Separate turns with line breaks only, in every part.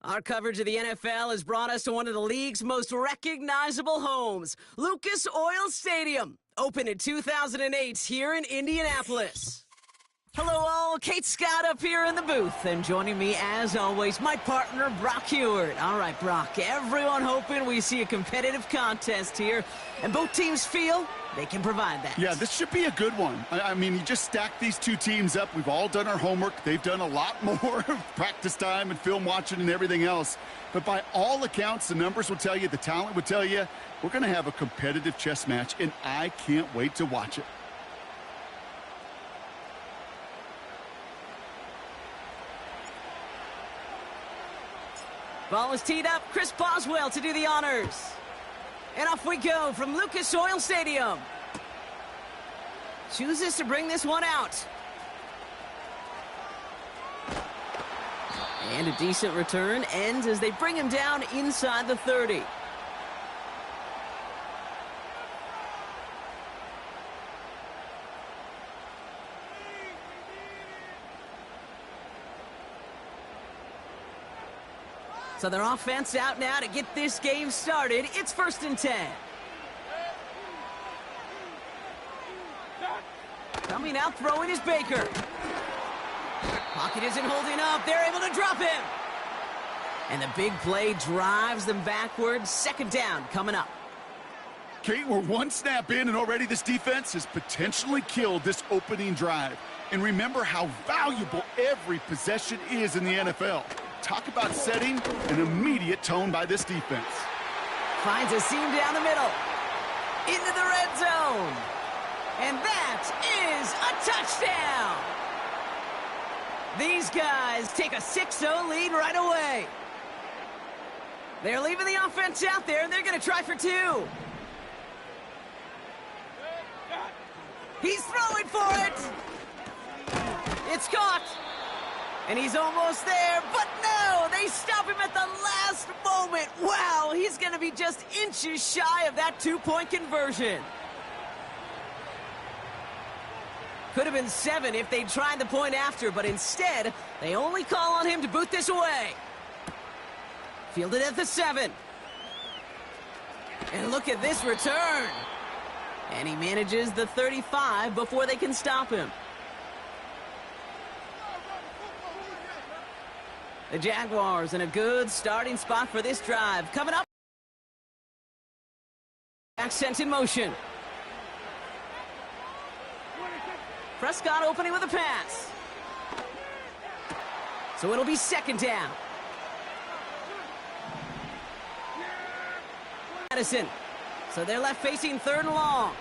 Our coverage of the NFL has brought us to one of the league's most recognizable homes, Lucas Oil Stadium, opened in 2008 here in Indianapolis. Hello all, Kate Scott up here in the booth, and joining me as always, my partner Brock Heward. All right, Brock, everyone hoping we see a competitive contest here, and both teams feel they can provide that.
Yeah, this should be a good one. I mean, you just stack these two teams up. We've all done our homework. They've done a lot more practice time and film watching and everything else. But by all accounts, the numbers will tell you, the talent will tell you, we're going to have a competitive chess match, and I can't wait to watch it.
Ball is teed up. Chris Boswell to do the honors. And off we go from Lucas Oil Stadium. Chooses to bring this one out. And a decent return ends as they bring him down inside the 30. So their offense out now to get this game started. It's 1st and 10. Coming out throwing is Baker. Pocket isn't holding up. They're able to drop him. And the big play drives them backwards. 2nd down coming up.
Kate, we're one snap in, and already this defense has potentially killed this opening drive. And remember how valuable every possession is in the NFL. Talk about setting an immediate tone by this defense.
Finds a seam down the middle. Into the red zone. And that is a touchdown. These guys take a 6-0 lead right away. They're leaving the offense out there, and they're going to try for 2. He's throwing for it. It's caught. And he's almost there, but no! They stop him at the last moment. Wow, he's going to be just inches shy of that 2-point conversion. Could have been 7 if they'd tried the point after, but instead, they only call on him to boot this away. Fielded at the 7. And look at this return. And he manages the 35 before they can stop him. The Jaguars in a good starting spot for this drive. Coming up. Accent in motion. Prescott opening with a pass. So it'll be 2nd down. Madison. So they're left facing 3rd and long.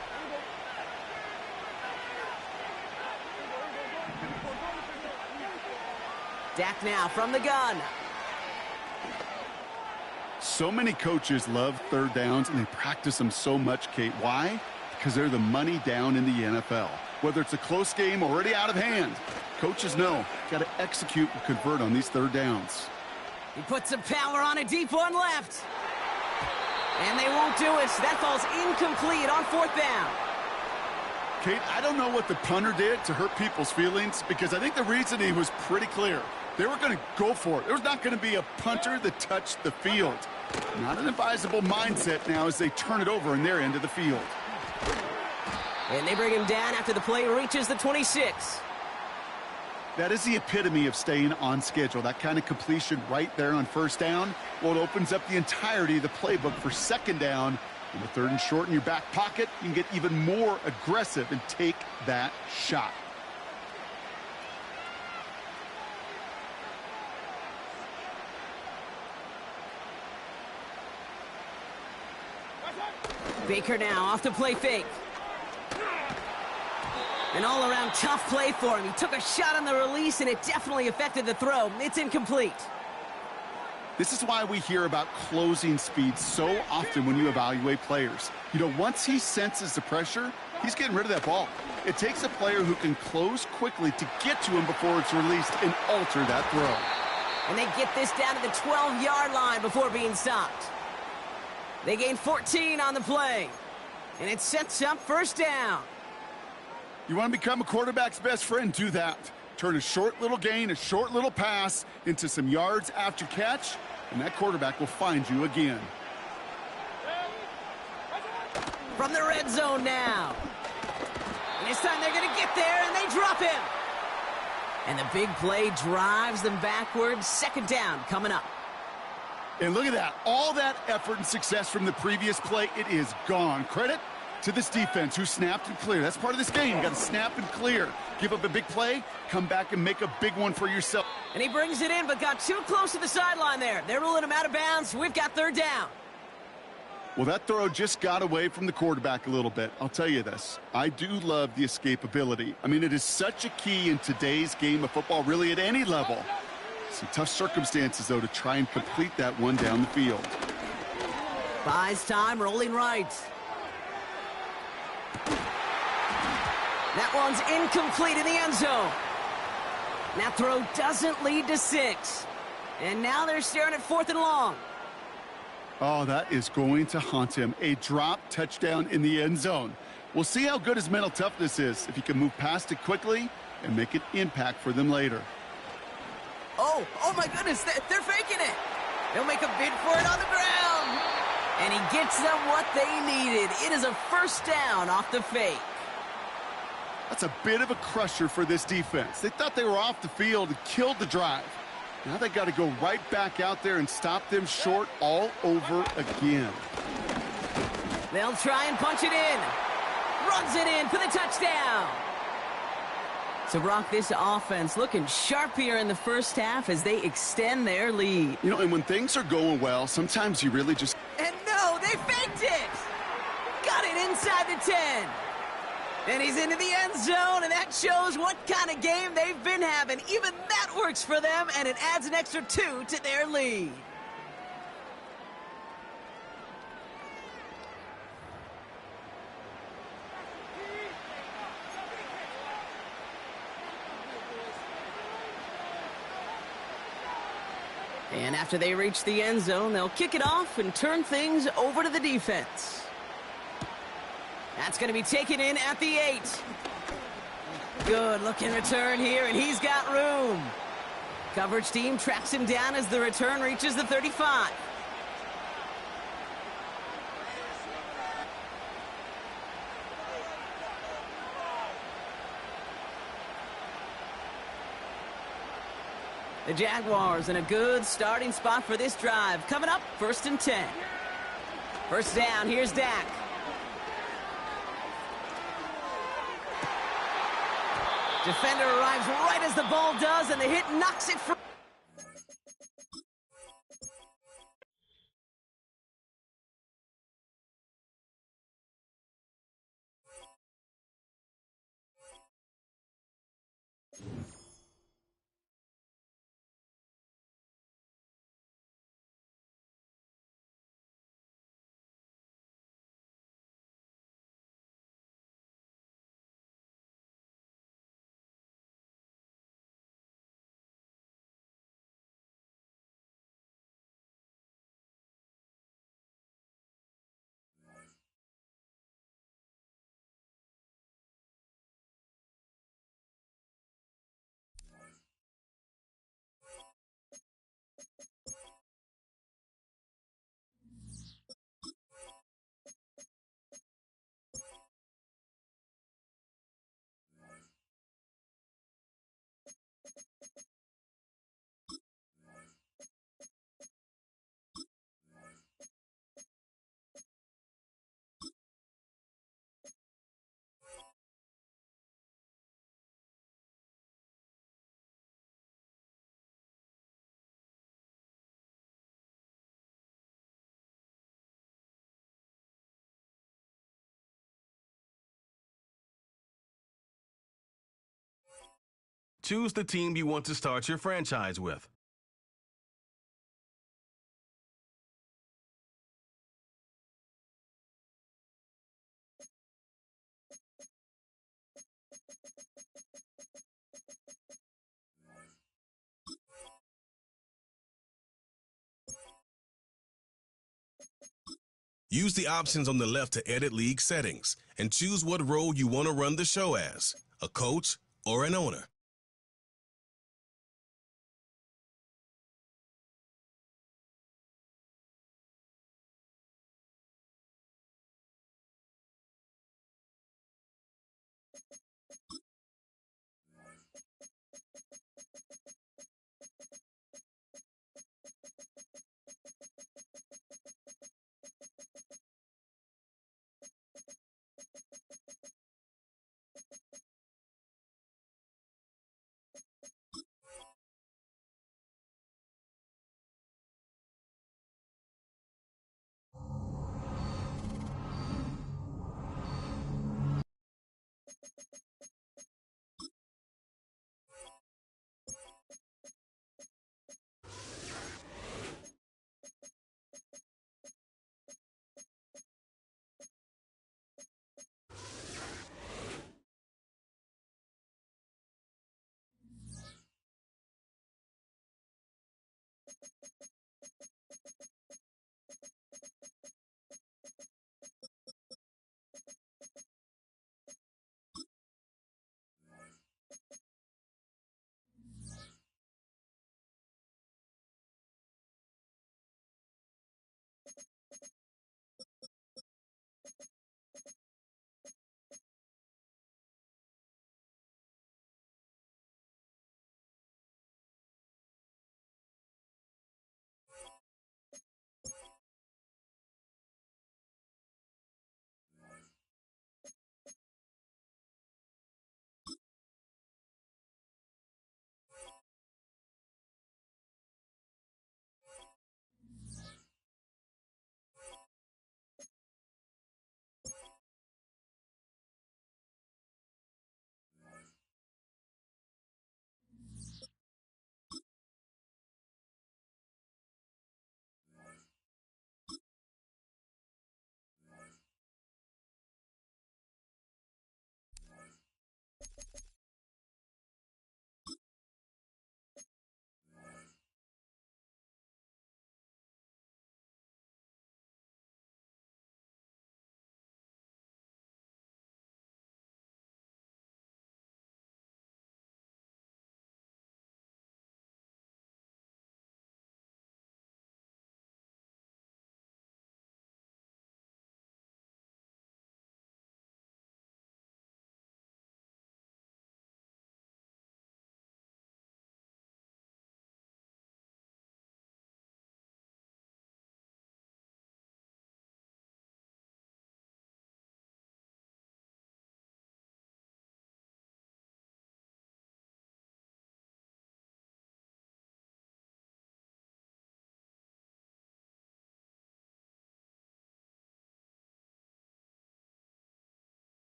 Dak now from the gun.
So many coaches love 3rd downs, and they practice them so much, Kate. Why? Because they're the money down in the NFL. Whether it's a close game already out of hand, coaches know got to execute and convert on these 3rd downs.
He puts some power on a deep one left. And they won't do it. That falls incomplete on 4th down.
Kate, I don't know what the punter did to hurt people's feelings, because I think the reasoning was pretty clear. They were going to go for it. There's not going to be a punter that touched the field. Not an advisable mindset now as they turn it over in their end of the field.
And they bring him down after the play reaches the 26.
That is the epitome of staying on schedule. That kind of completion right there on 1st down. Well, it opens up the entirety of the playbook for 2nd down. And with 3rd and short in your back pocket, you can get even more aggressive and take that shot.
Baker now off the play fake. An all-around tough play for him. He took a shot on the release, and it definitely affected the throw. It's incomplete.
This is why we hear about closing speed so often when you evaluate players. You know, once he senses the pressure, he's getting rid of that ball. It takes a player who can close quickly to get to him before it's released and alter that throw.
And they get this down to the 12-yard line before being stopped. They gain 14 on the play. And it sets up 1st down.
You want to become a quarterback's best friend? Do that. Turn a short little gain, a short little pass into some yards after catch, and that quarterback will find you again.
From the red zone now. And this time they're going to get there, and they drop him. And the big play drives them backwards. Second down coming up.
And look at that. All that effort and success from the previous play, it is gone. Credit to this defense who snapped and cleared. That's part of this game. You got to snap and clear. Give up a big play, come back and make a big one for yourself.
And he brings it in, but got too close to the sideline there. They're ruling him out of bounds. We've got third down.
Well, that throw just got away from the quarterback a little bit. I'll tell you this. I do love the escapability. I mean, it is such a key in today's game of football, really at any level. Some tough circumstances, though, to try and complete that one down the field.
Buys time, rolling right. That one's incomplete in the end zone. That throw doesn't lead to 6. And now they're staring at 4th and long.
Oh, that is going to haunt him. A drop touchdown in the end zone. We'll see how good his mental toughness is, if he can move past it quickly and make an impact for them later.
Oh my goodness, they're faking it. They'll make a bid for it on the ground. And he gets them what they needed. It is a first down off the fake.
That's a bit of a crusher for this defense. They thought they were off the field and killed the drive. Now they got to go right back out there and stop them short all over again.
They'll try and punch it in. Runs it in for the touchdown. So, Brock, this offense looking sharp here in the first half as they extend their lead.
You know, and when things are going well, sometimes you really just...
And no, they faked it. Got it inside the 10. And he's into the end zone, and that shows what kind of game they've been having. Even that works for them, and it adds an extra 2 to their lead. And after they reach the end zone, they'll kick it off and turn things over to the defense. That's going to be taken in at the 8. Good looking return here, and he's got room. Coverage team tracks him down as the return reaches the 35. The Jaguars in a good starting spot for this drive. Coming up, 1st and 10. First down, here's Dak. Defender arrives right as the ball does, and the hit knocks it free.
Choose the team you want to start your franchise with. Use the options on the left to edit league settings and choose what role you want to run the show as, a coach or an owner.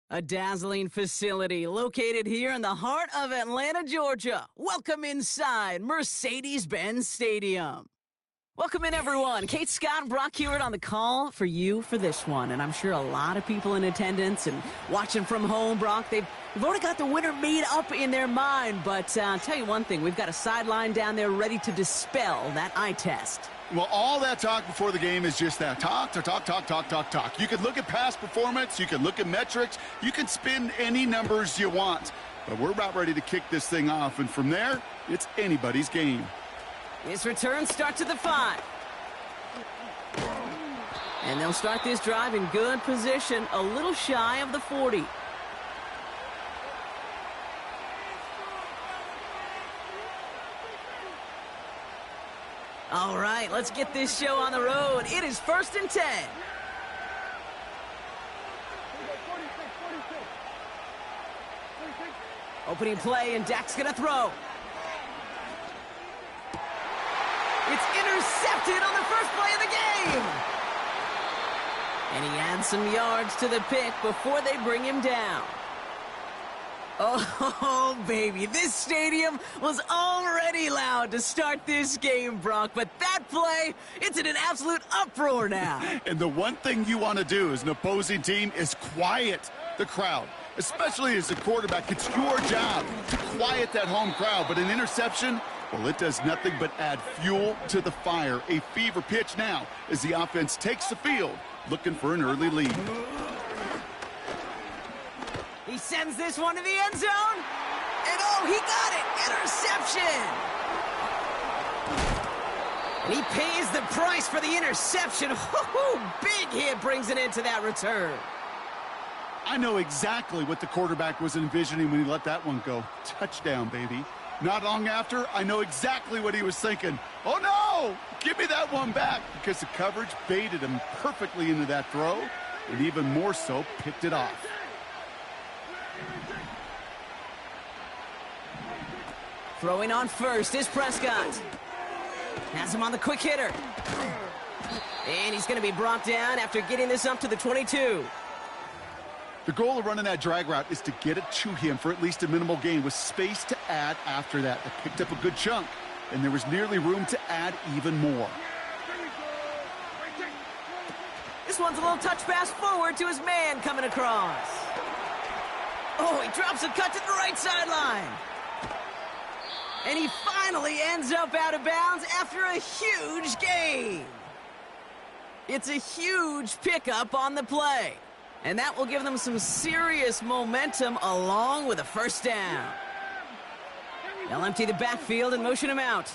A dazzling facility located here in the heart of Atlanta, Georgia. Welcome inside Mercedes-Benz Stadium. Welcome in, everyone. Kate Scott, Brock Hewitt on the call for you for this one. And I'm sure a lot of people in attendance and watching from home, Brock, they've already got the winner made up in their mind. But I'll tell you one thing, we've got a sideline down there ready to dispel that eye test.
Well, all that talk before the game is just that. Talk. You can look at past performance. You can look at metrics. You can spin any numbers you want. But we're about ready to kick this thing off. And from there, it's anybody's game.
His return starts at the 5. And they'll start this drive in good position, a little shy of the 40. All right, let's get this show on the road. It is 1st and 10. Opening play, and Dak's going to throw. It's intercepted on the first play of the game. And he adds some yards to the pick before they bring him down. Oh, baby, this stadium was already loud to start this game, Brock, but that play, it's in an absolute uproar now.
And the one thing you want to do as an opposing team is quiet the crowd, especially as a quarterback. It's your job to quiet that home crowd, but an interception, well, it does nothing but add fuel to the fire. A fever pitch now as the offense takes the field, looking for an early lead.
He sends this one to the end zone, and oh, he got it! Interception! And he pays the price for the interception. Woo-hoo! Big hit brings it into that return.
I know exactly what the quarterback was envisioning when he let that one go. Touchdown, baby. Not long after, I know exactly what he was thinking. Oh, no! Give me that one back, because the coverage baited him perfectly into that throw, and even more so, picked it off.
Throwing on first is Prescott. Has him on the quick hitter. And he's going to be brought down after getting this up to the 22.
The goal of running that drag route is to get it to him for at least a minimal gain with space to add after that. They picked up a good chunk, and there was nearly room to add even more.
This one's a little touch pass forward to his man coming across. Oh, he drops a cut to the right sideline. And he finally ends up out of bounds after a huge gain. It's a huge pickup on the play. And that will give them some serious momentum along with a first down. They'll empty the backfield and motion him out.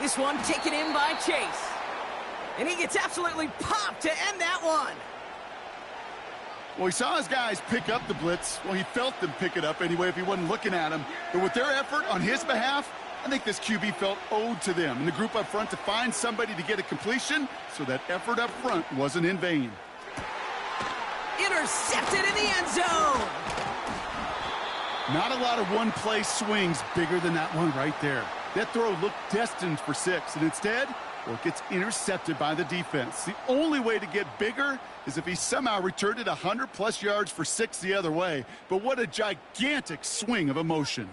This one taken in by Chase. And he gets absolutely popped to end that one.
Well, he saw his guys pick up the blitz. Well, he felt them pick it up anyway if he wasn't looking at him. But with their effort on his behalf, I think this QB felt owed to them and the group up front to find somebody to get a completion, so that effort up front wasn't in vain.
Intercepted in the end zone.
Not a lot of one-play swings bigger than that one right there. That throw looked destined for 6, and instead, well, it gets intercepted by the defense. The only way to get bigger is if he somehow returned it 100-plus yards for 6 the other way. But what a gigantic swing of emotion.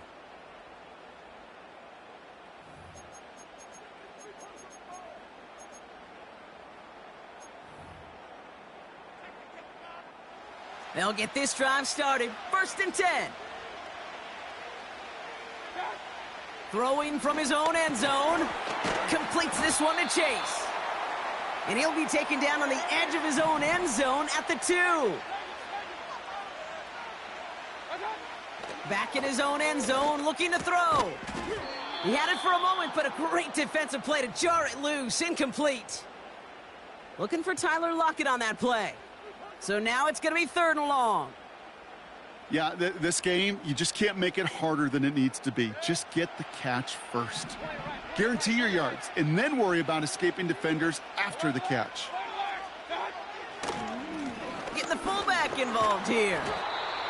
They'll get this drive started. 1st and 10. Throwing from his own end zone. Completes this one to Chase. And he'll be taken down on the edge of his own end zone at the 2. Back in his own end zone, looking to throw. He had it for a moment, but a great defensive play to jar it loose. Incomplete. Looking for Tyler Lockett on that play. So now it's going to be 3rd and long.
Yeah, this game, you just can't make it harder than it needs to be. Just get the catch first. Guarantee your yards, and then worry about escaping defenders after the catch.
Getting the fullback involved here.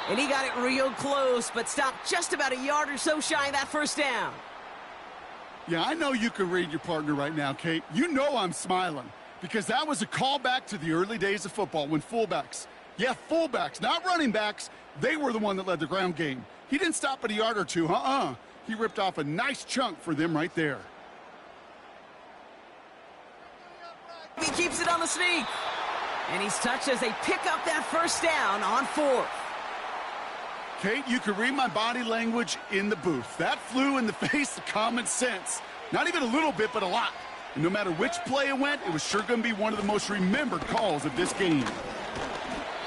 And he got it real close, but stopped just about a yard or so shy of that first down.
Yeah, I know you can read your partner right now, Kate. You know I'm smiling, because that was a callback to the early days of football when fullbacks, not running backs, they were the one that led the ground game. He didn't stop at a yard or two, He ripped off a nice chunk for them right there.
He keeps it on the sneak. And he's touched as they pick up that first down on 4th.
Kate, you could read my body language in the booth. That flew in the face of common sense. Not even a little bit, but a lot. And no matter which play it went, it was sure going to be one of the most remembered calls of this game.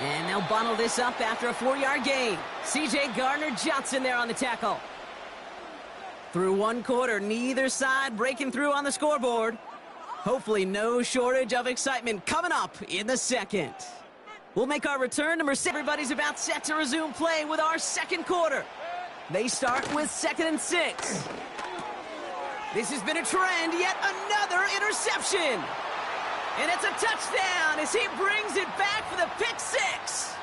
And they'll bundle this up after a 4-yard gain. C.J. Gardner-Johnson there on the tackle. Through one quarter, neither side breaking through on the scoreboard. Hopefully no shortage of excitement coming up in the second. We'll make our return. Number 6. Everybody's about set to resume play with our second quarter. They start with 2nd and 6. This has been a trend, yet another interception. And it's a touchdown as he brings it back for the pick 6.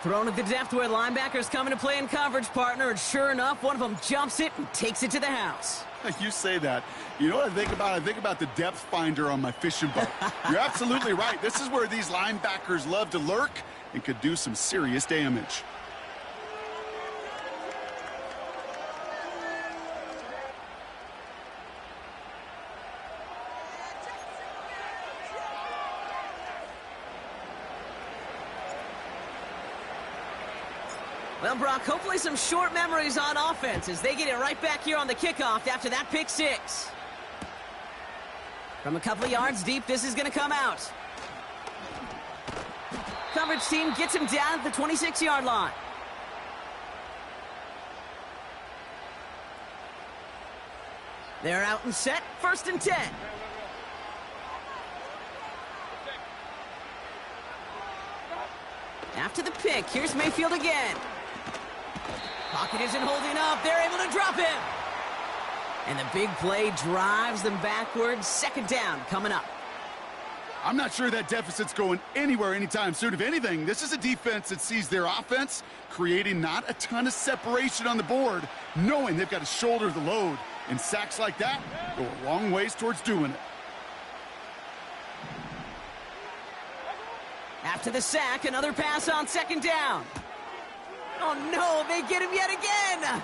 Thrown at the depth where linebackers come into play in coverage, partner, and sure enough, one of them jumps it and takes it to the house.
You say that. You know what I think about? I think about the depth finder on my fishing boat. You're absolutely right. This is where these linebackers love to lurk and could do some serious damage.
Well, Brock, hopefully some short memories on offense as they get it right back here on the kickoff after that pick 6. From a couple of yards deep, this is going to come out. Coverage team gets him down at the 26-yard line. They're out and set, 1st and 10. After the pick, here's Mayfield again. Pocket isn't holding up. They're able to drop him. And the big play drives them backwards. 2nd down coming up.
I'm not sure that deficit's going anywhere anytime soon. If anything, this is a defense that sees their offense creating not a ton of separation on the board, knowing they've got to shoulder the load. And sacks like that go a long ways towards doing it.
After the sack, another pass on 2nd down. Oh, no, they get him yet again.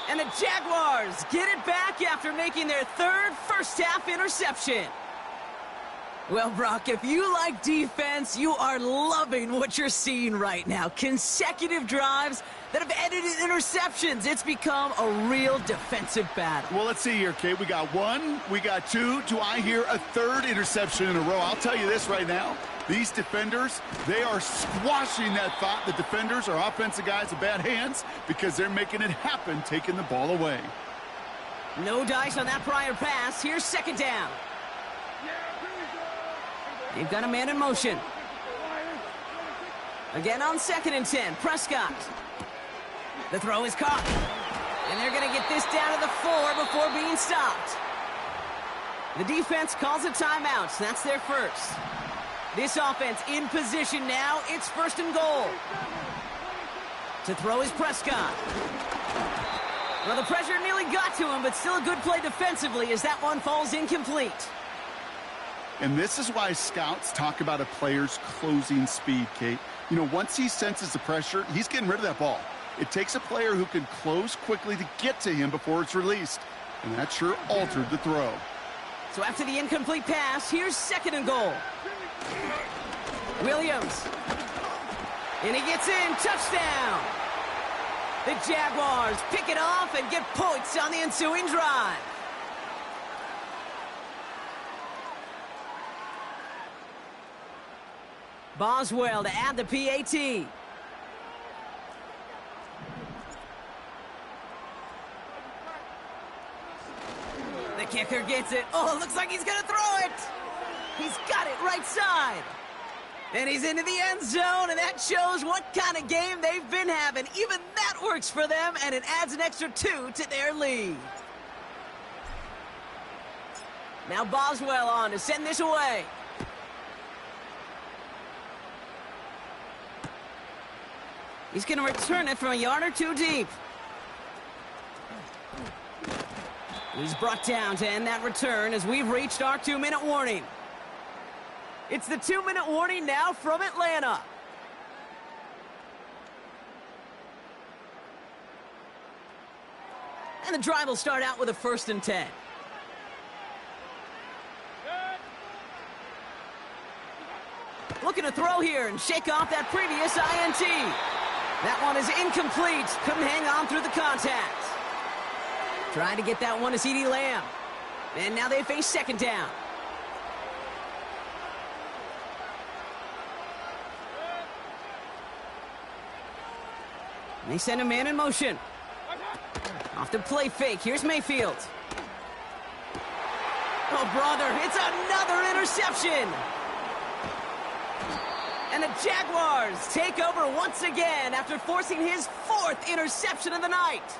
And the Jaguars get it back after making their 3rd first-half interception. Well, Brock, if you like defense, you are loving what you're seeing right now. Consecutive drives that have ended in interceptions. It's become a real defensive battle.
Well, let's see here, Kate. We got 1, we got 2. Do I hear a 3rd interception in a row? I'll tell you this right now. These defenders, they are squashing that thought that defenders are offensive guys with bad hands because they're making it happen, taking the ball away.
No dice on that prior pass. Here's 2nd down. They've got a man in motion. Again on 2nd and 10. Prescott. The throw is caught. And they're going to get this down to the 4 before being stopped. The defense calls a timeout. So that's their first. This offense in position now. It's 1st and goal. To throw is Prescott. Well, the pressure nearly got to him, but still a good play defensively as that one falls incomplete.
And this is why scouts talk about a player's closing speed, Kate. You know, once he senses the pressure, he's getting rid of that ball. It takes a player who can close quickly to get to him before it's released. And that sure altered the throw.
So after the incomplete pass, here's 2nd and goal. Williams. And he gets in. Touchdown. The Jaguars pick it off and get points on the ensuing drive. Boswell to add the PAT. The kicker gets it. Oh, it looks like he's going to throw it. He's got it right side. And he's into the end zone, and that shows what kind of game they've been having. Even that works for them, and it adds an extra 2 to their lead. Now Boswell on to send this away. He's going to return it from a yard or 2 deep. He's brought down to end that return as we've reached our 2-minute warning. It's the 2-minute warning now from Atlanta. And the drive will start out with a 1st and 10. Looking to throw here and shake off that previous INT. That one is incomplete. Couldn't hang on through the contact. Trying to get that one to CeeDee Lamb. And now they face 2nd down. They send a man in motion. Off the play fake. Here's Mayfield. Oh, brother, it's another interception. And the Jaguars take over once again after forcing his 4th interception of the night.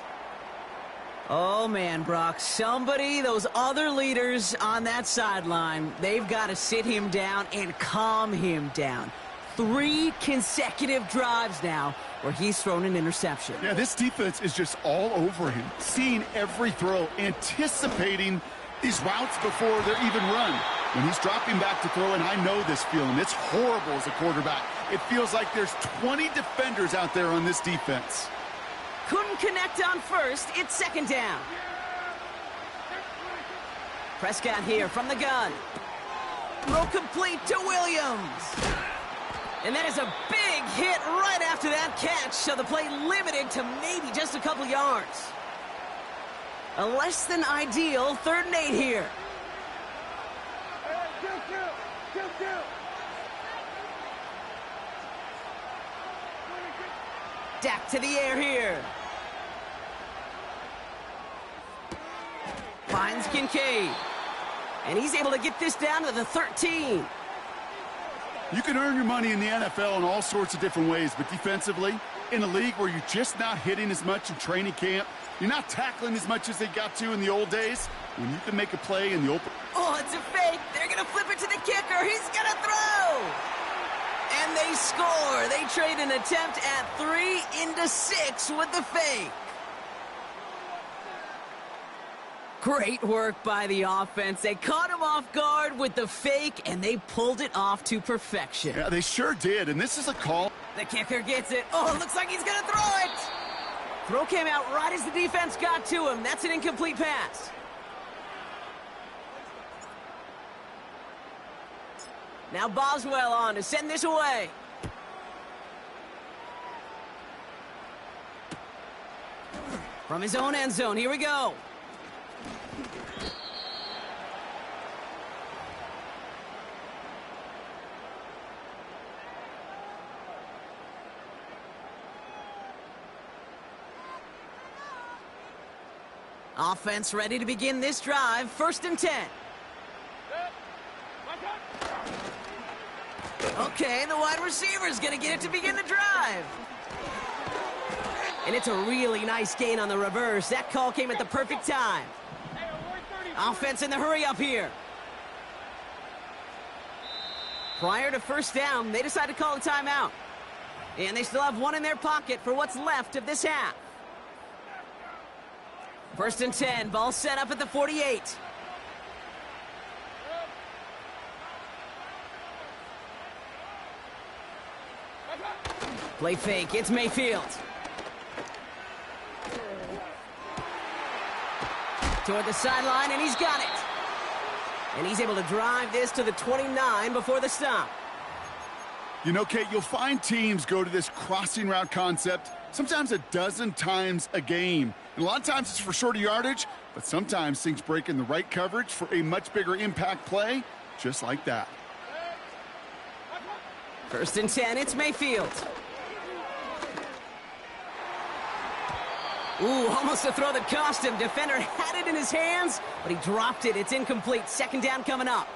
Oh, man, Brock, those other leaders on that sideline, they've got to sit him down and calm him down. 3 consecutive drives now where he's thrown an interception.
Yeah, this defense is just all over him, seeing every throw, anticipating these routes before they're even run. When he's dropping back to throw, and I know this feeling, it's horrible as a quarterback. It feels like there's 20 defenders out there on this defense.
Couldn't connect on 1st. It's 2nd down. Prescott here from the gun. Throw complete to Williams. And that is a big hit right after that catch, so the play limited to maybe just a couple yards. A less than ideal 3rd and 8 here. Dak to the air here. Finds Kincaid. And he's able to get this down to the 13.
You can earn your money in the NFL in all sorts of different ways, but defensively, in a league where you're just not hitting as much in training camp, you're not tackling as much as they got to in the old days, when you can make a play in the open.
Oh, it's a fake. They're going to flip it to the kicker. He's going to throw. And they score. They trade an attempt at 3 into 6 with the fake. Great work by the offense. They caught him off guard with the fake, and they pulled it off to perfection.
Yeah, they sure did, and this is a call.
The kicker gets it. Oh, it looks like he's going to throw it. Throw came out right as the defense got to him. That's an incomplete pass. Now Boswell on to send this away. From his own end zone, here we go. Offense ready to begin this drive. 1st and 10. Okay, the wide receiver's going to get it to begin the drive. And it's a really nice gain on the reverse. That call came at the perfect time. Offense in the hurry up here. Prior to 1st down, they decided to call a timeout. And they still have one in their pocket for what's left of this half. 1st and 10, ball set up at the 48. Play fake, it's Mayfield. Toward the sideline, and he's got it. And he's able to drive this to the 29 before the stop.
You know, Kate, you'll find teams go to this crossing route concept sometimes a dozen times a game. And a lot of times it's for shorter yardage, but sometimes things break in the right coverage for a much bigger impact play, just like that.
1st and 10, it's Mayfield. Ooh, almost a throw that cost him. Defender had it in his hands, but he dropped it. It's incomplete. 2nd down coming up.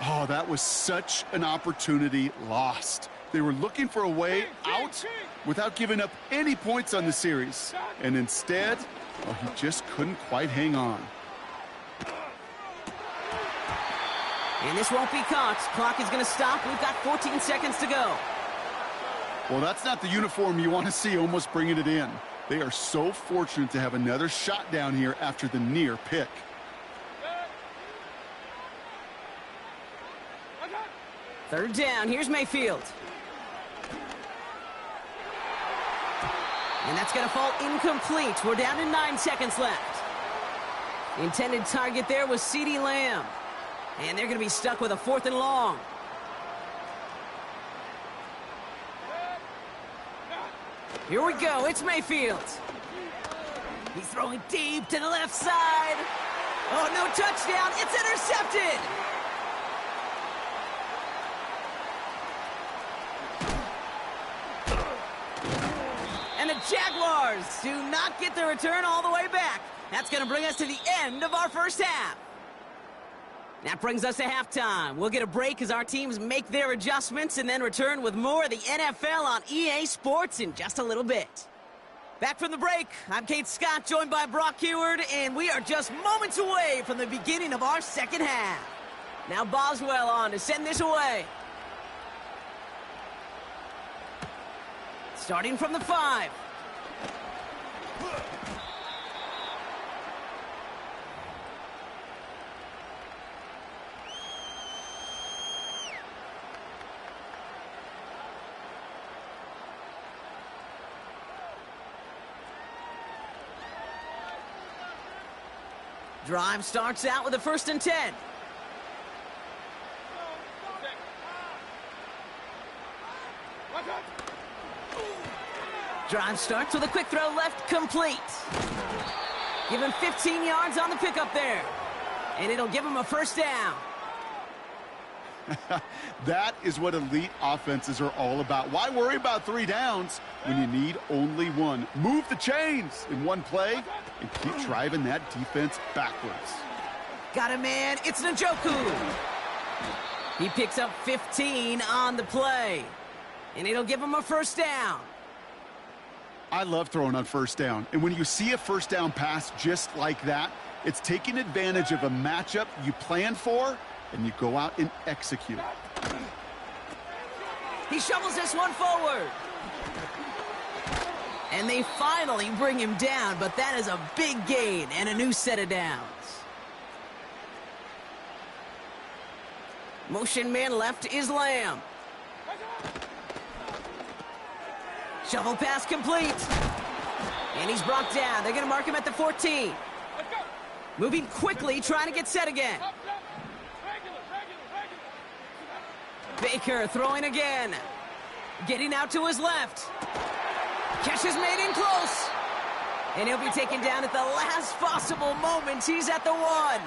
Oh, that was such an opportunity lost. They were looking for a way out without giving up any points on the series. And instead, well, he just couldn't quite hang on.
And this won't be caught. Clock is going to stop. We've got 14 seconds to go.
Well, that's not the uniform you want to see almost bringing it in. They are so fortunate to have another shot down here after the near pick.
Third down, here's Mayfield. And that's going to fall incomplete. We're down to 9 seconds left. The intended target there was CeeDee Lamb. And they're going to be stuck with a 4th and long. Here we go, it's Mayfield. He's throwing deep to the left side. Oh, no touchdown, it's intercepted. And the Jaguars do not get the return all the way back. That's going to bring us to the end of our first half. That brings us to halftime. We'll get a break as our teams make their adjustments and then return with more of the NFL on EA Sports in just a little bit. Back from the break, I'm Kate Scott, joined by Brock Heward, and we are just moments away from the beginning of our second half. Now Boswell on to send this away. Starting from the 5. Drive starts out with a 1st and 10. Drive starts with a quick throw left, complete. Give him 15 yards on the pickup there. And it'll give him a 1st down.
That is what elite offenses are all about. Why worry about 3 downs when you need only 1? Move the chains in one play and keep driving that defense backwards.
Got a man, it's Njoku. He picks up 15 on the play. And it'll give him a 1st down.
I love throwing on 1st down. And when you see a 1st down pass just like that, it's taking advantage of a matchup you planned for, and you go out and execute.
He shovels this one forward. And they finally bring him down, but that is a big gain and a new set of downs. Motion man left is Lamb. Shovel pass complete. And he's brought down. They're going to mark him at the 14. Moving quickly, trying to get set again. Baker throwing again. Getting out to his left. Catch is made in close. And he'll be taken down at the last possible moment. He's at the 1.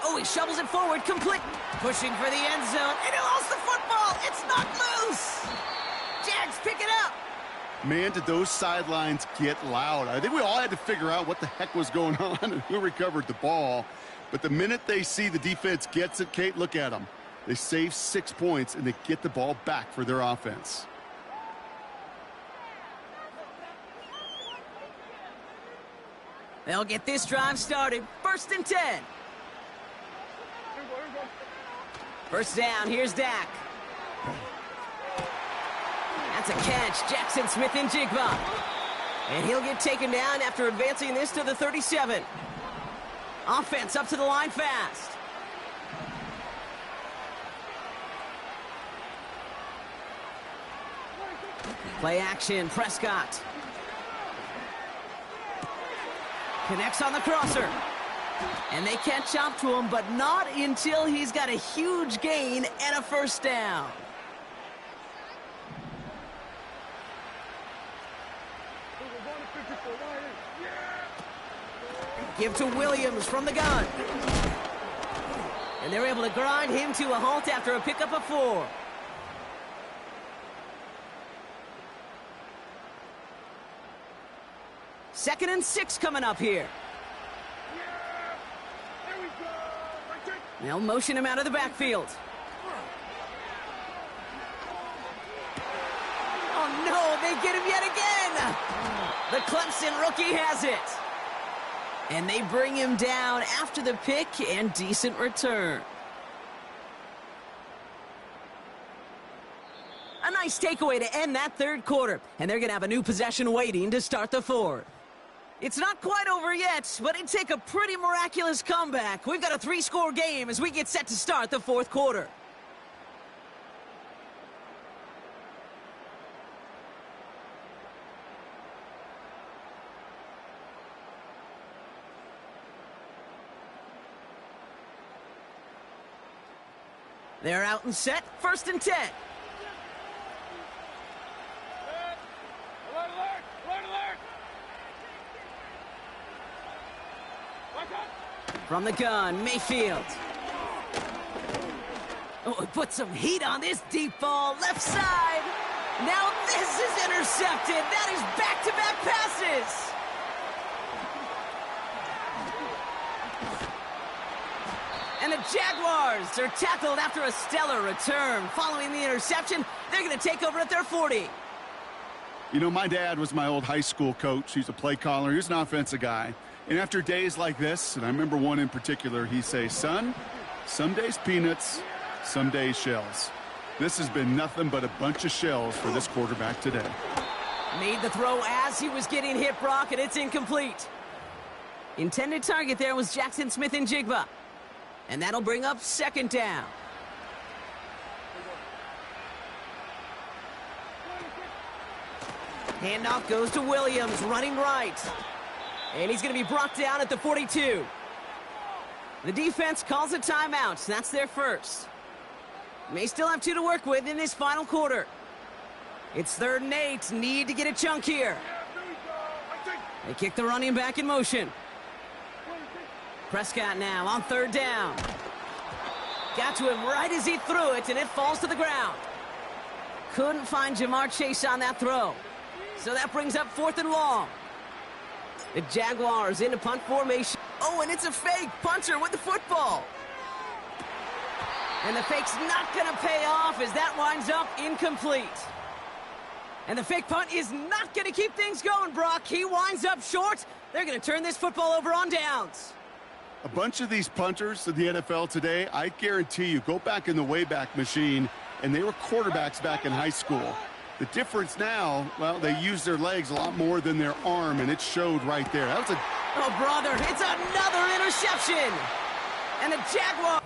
Oh, he shovels it forward, complete. Pushing for the end zone, and he lost the football. It's not loose. Jags pick it up.
Man, did those sidelines get loud. I think we all had to figure out what the heck was going on and who recovered the ball. But the minute they see the defense gets it, Kate, look at them. They save 6 points, and they get the ball back for their offense.
They'll get this drive started. 1st and 10. 1st down, here's Dak. That's a catch, Jackson Smith-Njigba. And he'll get taken down after advancing this to the 37. Offense up to the line fast. Play action, Prescott. Connects on the crosser. And they catch up to him, but not until he's got a huge gain and a 1st down. Give to Williams from the gun. And they're able to grind him to a halt after a pickup of 4. Second and 6 coming up here. They'll motion him out of the backfield. Oh, no, they get him yet again. The Clemson rookie has it. And they bring him down after the pick and decent return. A nice takeaway to end that third quarter, and they're going to have a new possession waiting to start the fourth. It's not quite over yet, but it'd take a pretty miraculous comeback. We've got a 3-score game as we get set to start the fourth quarter. They're out and set, 1st and 10. From the gun, Mayfield. Oh, he put some heat on this deep ball, left side. Now this is intercepted. That is back-to-back passes. And the Jaguars are tackled after a stellar return. Following the interception, they're going to take over at their 40.
You know, my dad was my old high school coach. He's a play caller. He was an offensive guy. And after days like this, and I remember one in particular, he'd say, son, some days peanuts, some days shells. This has been nothing but a bunch of shells for this quarterback today.
Made the throw as he was getting hit, Brock, and it's incomplete. Intended target there was Jackson Smith-Njigba. And that'll bring up 2nd down. Handoff goes to Williams, running right. And he's going to be brought down at the 42. The defense calls a timeout. That's their first. May still have 2 to work with in this final quarter. It's 3rd and 8. Need to get a chunk here. They kick the running back in motion. Prescott now on 3rd down. Got to him right as he threw it, and it falls to the ground. Couldn't find Jamar Chase on that throw. So that brings up 4th and long. The Jaguars into punt formation. Oh, and it's a fake. Punter with the football. And the fake's not going to pay off as that winds up incomplete. And the fake punt is not going to keep things going, Brock. He winds up short. They're going to turn this football over on downs.
A bunch of these punters in the NFL today, I guarantee you, go back in the Wayback Machine, and they were quarterbacks back in high school. The difference now, well, they use their legs a lot more than their arm, and it showed right there. That was a...
Oh, brother, it's another interception. And the Jaguars...